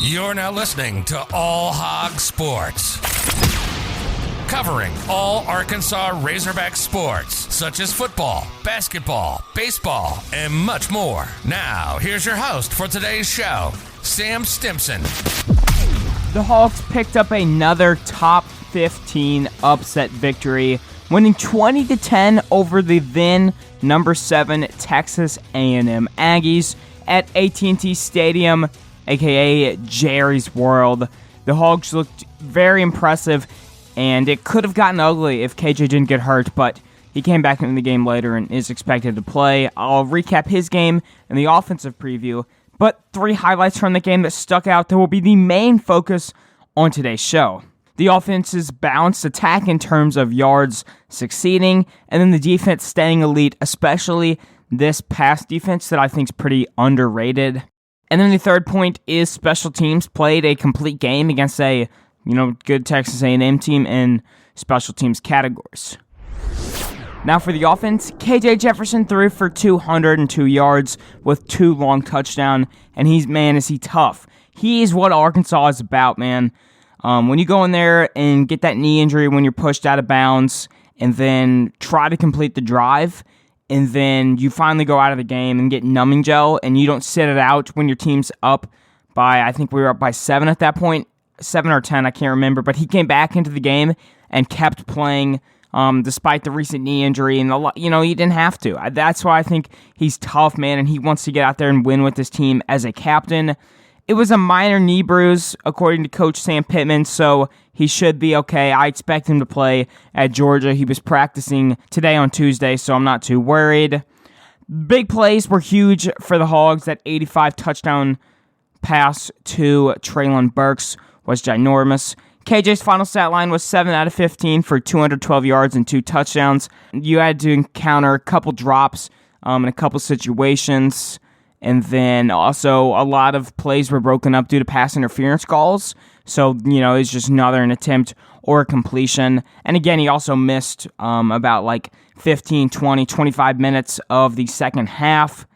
You're now listening to All Hog Sports, covering all Arkansas Razorback sports, such as football, basketball, baseball, and much more. Now, here's your host for today's show, Sam Stimpson. The Hogs picked up another top 15 upset victory, winning 20-10 over the then number 7 Texas A&M Aggies at AT&T Stadium, aka Jerry's World. The Hogs looked very impressive, and it could have gotten ugly if KJ didn't get hurt, but he came back into the game later and is expected to play. I'll recap his game and the offensive preview, but 3 highlights from the game that stuck out that will be the main focus on today's show. The offense's balanced attack in terms of yards succeeding, and then the defense staying elite, especially this pass defense that I think is pretty underrated. And then the third point is special teams played a complete game against a good Texas A&M team in special teams categories. Now for the offense, KJ Jefferson threw for 202 yards with 2 long touchdowns, and is he tough. He is what Arkansas is about, man. When you go in there and get that knee injury when you're pushed out of bounds, and then try to complete the drive, and then you finally go out of the game and get numbing gel, and you don't sit it out when your team's up by, I think we were up by 7 at that point, 7 or 10, I can't remember, but he came back into the game and kept playing despite the recent knee injury, and he didn't have to. That's why I think he's tough, man, and he wants to get out there and win with his team as a captain. It was a minor knee bruise, according to Coach Sam Pittman, so he should be okay. I expect him to play at Georgia. He was practicing today on Tuesday, so I'm not too worried. Big plays were huge for the Hogs. That 85 touchdown pass to Treylon Burks was ginormous. KJ's final stat line was 7 out of 15 for 212 yards and 2 touchdowns. You had to encounter a couple drops in a couple situations. And then also a lot of plays were broken up due to pass interference calls. So, it's just another an attempt or a completion. And again, he also missed about 15, 20, 25 minutes of the second half.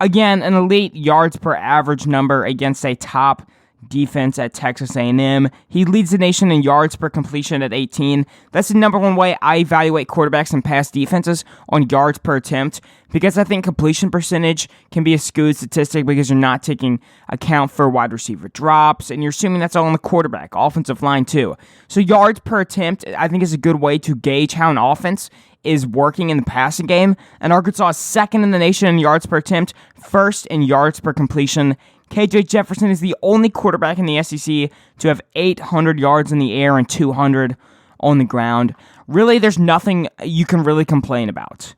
Again, an elite yards per average number against a top defense at Texas A&M. He leads the nation in yards per completion at 18. That's the number one way I evaluate quarterbacks and pass defenses, on yards per attempt, because I think completion percentage can be a skewed statistic because you're not taking account for wide receiver drops, and you're assuming that's all on the quarterback, offensive line too. So yards per attempt, I think, is a good way to gauge how an offense is working in the passing game, and Arkansas is second in the nation in yards per attempt, first in yards per completion. KJ Jefferson is the only quarterback in the SEC to have 800 yards in the air and 200 on the ground. Really, there's nothing you can really complain about.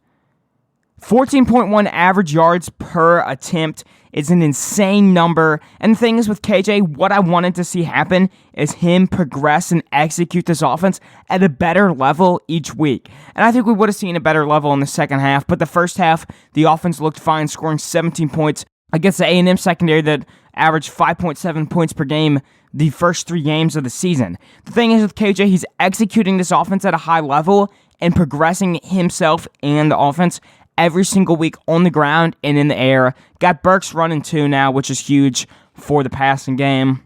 14.1 average yards per attempt is an insane number. And the thing is with KJ, what I wanted to see happen is him progress and execute this offense at a better level each week. And I think we would have seen a better level in the second half. But the first half, the offense looked fine, scoring 17 points against the A&M secondary that averaged 5.7 points per game the first 3 games of the season. The thing is with KJ, he's executing this offense at a high level and progressing himself and the offense every single week on the ground and in the air. Got Burks running too now, which is huge for the passing game.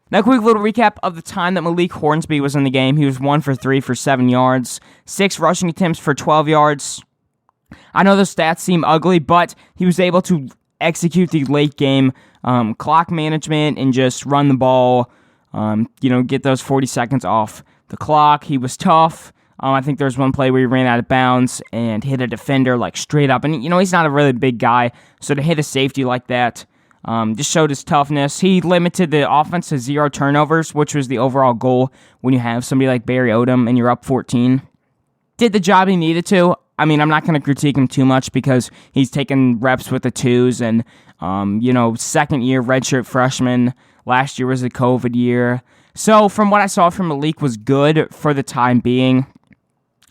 Now, a quick little recap of the time that Malik Hornsby was in the game. He was 1 for 3 for 7 yards, 6 rushing attempts for 12 yards. I know those stats seem ugly, but he was able to execute the late game clock management and just run the ball, get those 40 seconds off the clock. He was tough. I think there was one play where he ran out of bounds and hit a defender straight up. And, he's not a really big guy, so to hit a safety like that just showed his toughness. He limited the offense to 0 turnovers, which was the overall goal when you have somebody like Barry Odom and you're up 14. Did the job he needed to. I'm not going to critique him too much because he's taken reps with the 2s and, second year redshirt freshman. Last year was a COVID year. So from what I saw from Malik was good for the time being.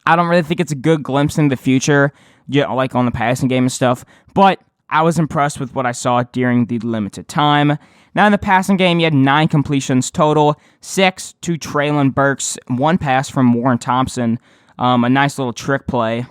I don't really think it's a good glimpse into the future, on the passing game and stuff, but I was impressed with what I saw during the limited time. Now in the passing game, you had 9 completions total, 6 to Treylon Burks, 1 pass from Warren Thompson, a nice little trick play.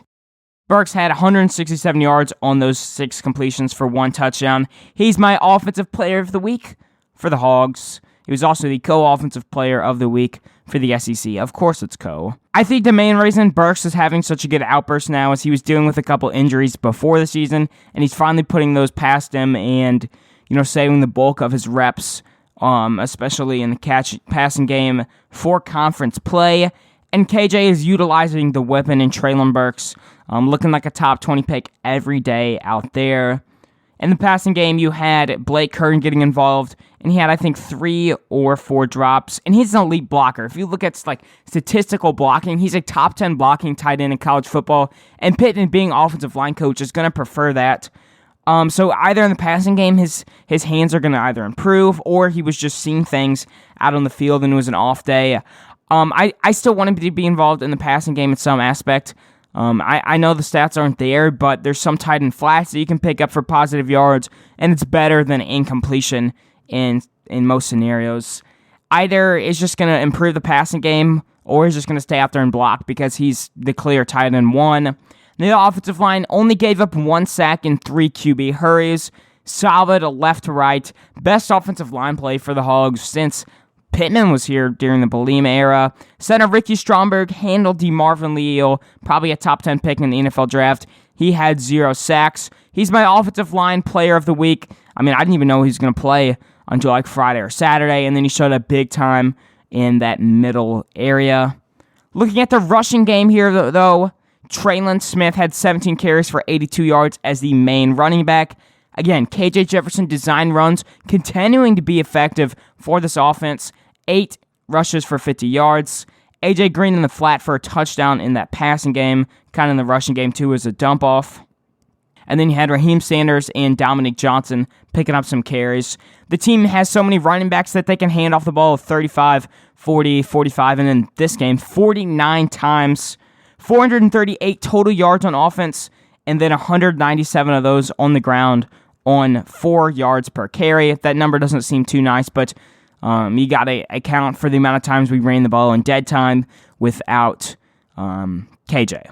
Burks had 167 yards on those 6 completions for 1 touchdown. He's my offensive player of the week for the Hogs. He was also the co-offensive player of the week for the SEC. Of course it's co. I think the main reason Burks is having such a good outburst now is he was dealing with a couple injuries before the season, and he's finally putting those past him and, saving the bulk of his reps, especially in the passing game for conference play. And KJ is utilizing the weapon in Treylon Burks, looking like a top 20 pick every day out there. In the passing game, you had Blake Curtin getting involved, and he had, I think, 3 or 4 drops, and he's an elite blocker. If you look at statistical blocking, he's a top 10 blocking tight end in college football, and Pittman, being offensive line coach, is going to prefer that. So either in the passing game, his hands are going to either improve, or he was just seeing things out on the field and it was an off day. I still want him to be involved in the passing game in some aspect. I know the stats aren't there, but there's some tight end flats that you can pick up for positive yards, and it's better than incompletion in most scenarios. Either it's just going to improve the passing game, or he's just going to stay out there and block because he's the clear tight end 1. The offensive line only gave up 1 sack in 3 QB hurries. Solid left to right. Best offensive line play for the Hogs since Pittman was here during the Bielema era. Center Ricky Stromberg handled DeMarvin Leal, probably a top 10 pick in the NFL draft. He had 0 sacks. He's my offensive line player of the week. I didn't even know he was going to play until Friday or Saturday, and then he showed up big time in that middle area. Looking at the rushing game here, though, Traylon Smith had 17 carries for 82 yards as the main running back. Again, KJ Jefferson design runs continuing to be effective for this offense. 8 rushes for 50 yards. AJ Green in the flat for a touchdown in that passing game. Kind of in the rushing game, too, as a dump-off. And then you had Raheem Sanders and Dominic Johnson picking up some carries. The team has so many running backs that they can hand off the ball 35, 40, 45, and in this game, 49 times. 438 total yards on offense, and then 197 of those on the ground on 4 yards per carry. That number doesn't seem too nice, but you got to account for the amount of times we ran the ball in dead time without KJ.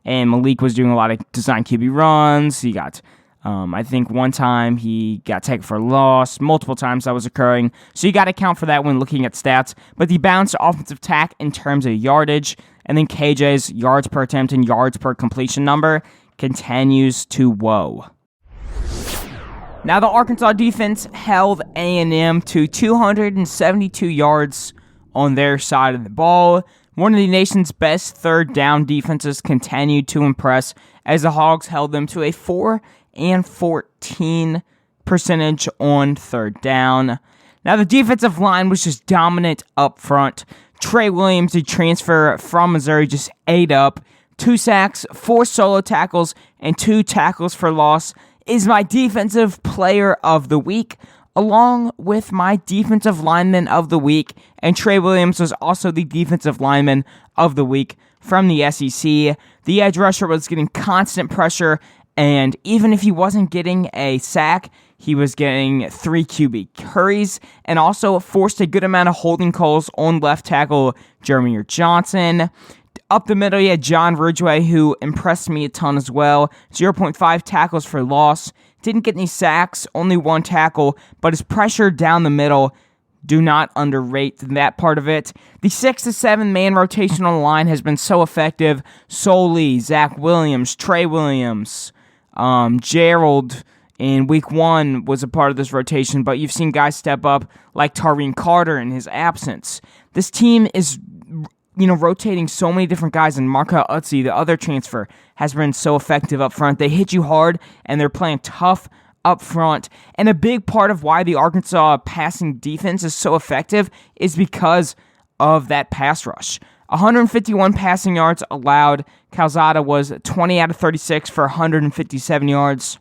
And Malik was doing a lot of design QB runs. He got, I think one time he got taken for loss. Multiple times that was occurring. So you got to account for that when looking at stats. But the balanced offensive attack in terms of yardage, and then KJ's yards per attempt and yards per completion number continues to whoa. Now the Arkansas defense held A&M to 272 yards on their side of the ball. One of the nation's best third down defenses continued to impress as the Hogs held them to a 4-14 percentage on third down. Now the defensive line was just dominant up front. Trey Williams, the transfer from Missouri, just ate up. 2 sacks, 4 solo tackles, and 2 tackles for loss. Is my defensive player of the week, along with my defensive lineman of the week. And Trey Williams was also the defensive lineman of the week from the SEC. The edge rusher was getting constant pressure, and even if he wasn't getting a sack, he was getting 3 QB hurries and also forced a good amount of holding calls on left tackle Jeremy Johnson. Up the middle, you had John Ridgway, who impressed me a ton as well. 0.5 tackles for loss. Didn't get any sacks, only 1 tackle, but his pressure down the middle, do not underrate that part of it. The 6 to 7 man rotation on the line has been so effective. Soley, Zach Williams, Trey Williams, Gerald in week 1 was a part of this rotation, but you've seen guys step up like Tareen Carter in his absence. This team is, rotating so many different guys, and Markel Utzi, the other transfer, has been so effective up front. They hit you hard, and they're playing tough up front. And a big part of why the Arkansas passing defense is so effective is because of that pass rush. 151 passing yards allowed. Calzada was 20 out of 36 for 157 yards.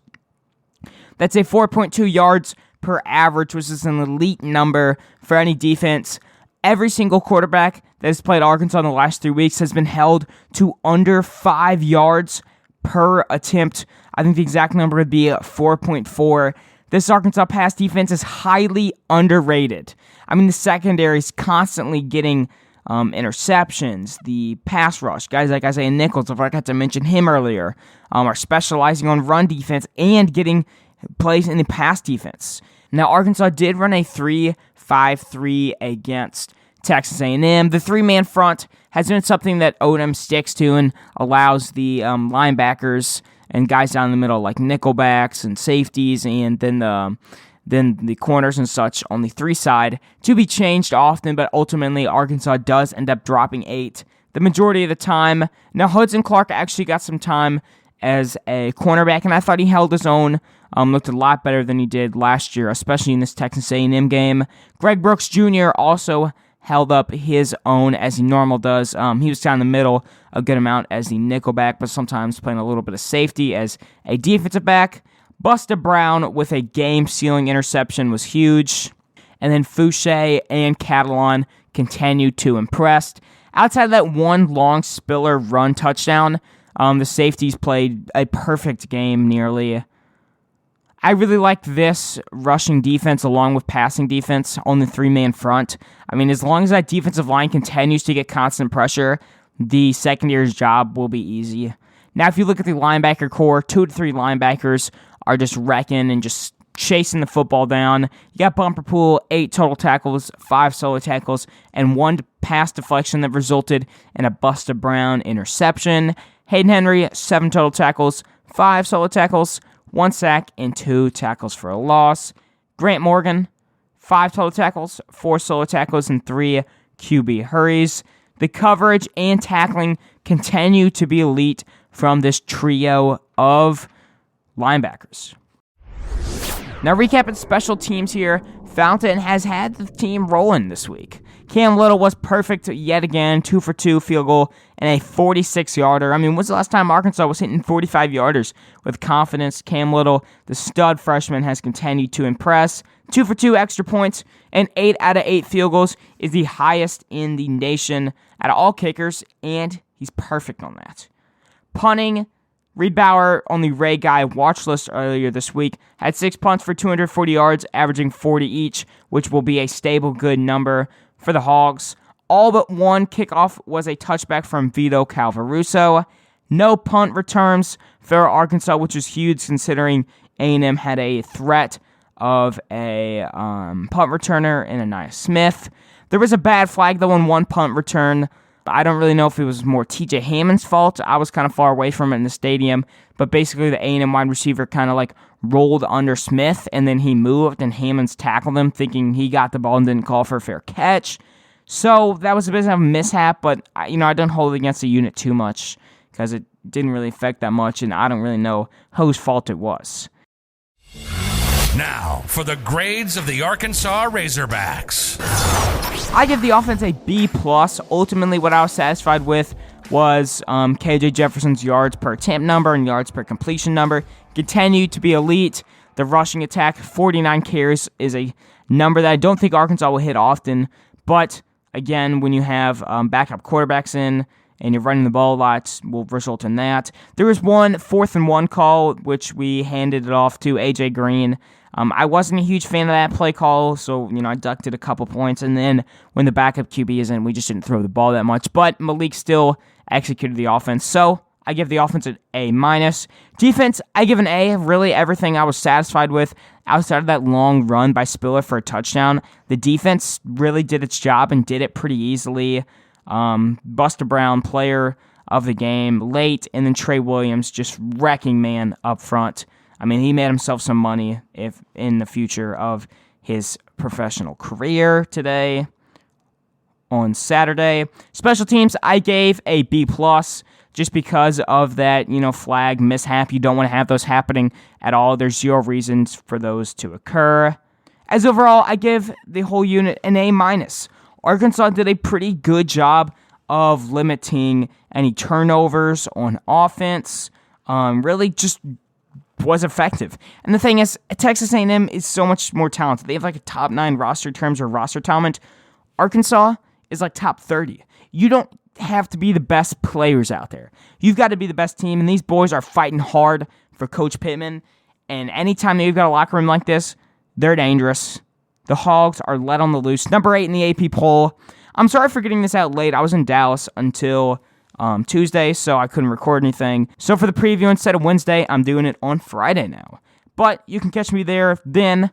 That's a 4.2 yards per average, which is an elite number for any defense. Every single quarterback that has played Arkansas in the last 3 weeks has been held to under 5 yards per attempt. I think the exact number would be 4.4. This Arkansas pass defense is highly underrated. The secondary is constantly getting interceptions. The pass rush, guys like Isaiah Nichols, if I got to mention him earlier, are specializing on run defense and getting plays in the pass defense. Now, Arkansas did run a 3-5-2 5-3 against Texas A&M. The three-man front has been something that Odom sticks to and allows the linebackers and guys down the middle like nickelbacks and safeties and then the corners and such on the 3 side to be changed often, but ultimately Arkansas does end up dropping 8 the majority of the time. Now, Hudson Clark actually got some time as a cornerback, and I thought he held his own, looked a lot better than he did last year, especially in this Texas A&M game. Greg Brooks Jr. also held up his own as he normally does. He was down the middle a good amount as the nickelback, but sometimes playing a little bit of safety as a defensive back. Busta Brown with a game-sealing interception was huge. And then Fouché and Catalan continued to impress. Outside of that one long Spiller run touchdown, the safeties played a perfect game nearly. I really liked this rushing defense along with passing defense on the three-man front. I mean, as long as that defensive line continues to get constant pressure, the secondary's job will be easy. Now, if you look at the linebacker core, 2 to 3 linebackers are just wrecking and just chasing the football down. You got Bumper Pool, 8 total tackles, 5 solo tackles, and 1 pass deflection that resulted in a Busta Brown interception. Hayden Henry, 7 total tackles, 5 solo tackles, 1 sack, and 2 tackles for a loss. Grant Morgan, 5 total tackles, 4 solo tackles, and 3 QB hurries. The coverage and tackling continue to be elite from this trio of linebackers. Now, recapping special teams here, Fountain has had the team rolling this week. Cam Little was perfect yet again, 2 for 2 field goal and a 46-yarder. I mean, when's the last time Arkansas was hitting 45-yarders with confidence? Cam Little, the stud freshman, has continued to impress. 2 for 2 extra points and 8 out of 8 field goals is the highest in the nation out of all kickers, and he's perfect on that. Punting, Reed Bauer on the Ray Guy watch list earlier this week had 6 punts for 240 yards, averaging 40 each, which will be a stable good number for the Hogs. All but one kickoff was a touchback from Vito Calvaruso. No punt returns for Arkansas, which is huge considering A&M had a threat of a punt returner in Anaya Smith. There was a bad flag, though, on one punt return. I don't really know if it was more TJ Hammond's fault. I was kind of far away from it in the stadium, but basically the A&M wide receiver kind of like rolled under Smith, and then he moved, and Hammonds tackled him, thinking he got the ball and didn't call for a fair catch. So that was a bit of a mishap, but I don't hold it against the unit too much because it didn't really affect that much, and I don't really know whose fault it was. Now, for the grades of the Arkansas Razorbacks. I give the offense a B+. Ultimately, what I was satisfied with was KJ Jefferson's yards per attempt number and yards per completion number. Continued to be elite. The rushing attack, 49 carries, is a number that I don't think Arkansas will hit often. But, again, when you have backup quarterbacks in and you're running the ball a lot, will result in that. There was one 4th-and-1 call, which we handed it off to A.J. Green. I wasn't a huge fan of that play call, so, I ducked it a couple points, and then when the backup QB is in, we just didn't throw the ball that much, but Malik still executed the offense, so I give the offense an A-. Defense, I give an A. Really, everything I was satisfied with outside of that long run by Spiller for a touchdown. The defense really did its job and did it pretty easily. Busta Brown, player of the game, late, and then Trey Williams just wrecking man up front. I mean, he made himself some money if in the future of his professional career today on Saturday. Special teams, I gave a B+, just because of that, flag mishap. You don't want to have those happening at all. There's 0 reasons for those to occur. As overall, I give the whole unit an A-. Arkansas did a pretty good job of limiting any turnovers on offense. Really just was effective. And the thing is, Texas A&M is so much more talented. They have like a top 9 roster in terms of roster talent. Arkansas is like top 30. You don't have to be the best players out there. You've got to be the best team, and these boys are fighting hard for Coach Pittman. And anytime they've got a locker room like this, they're dangerous. The Hogs are let on the loose. Number 8 in the AP poll. I'm sorry for getting this out late. I was in Dallas until Tuesday, so I couldn't record anything. So for the preview, instead of Wednesday, I'm doing it on Friday now. But you can catch me there then.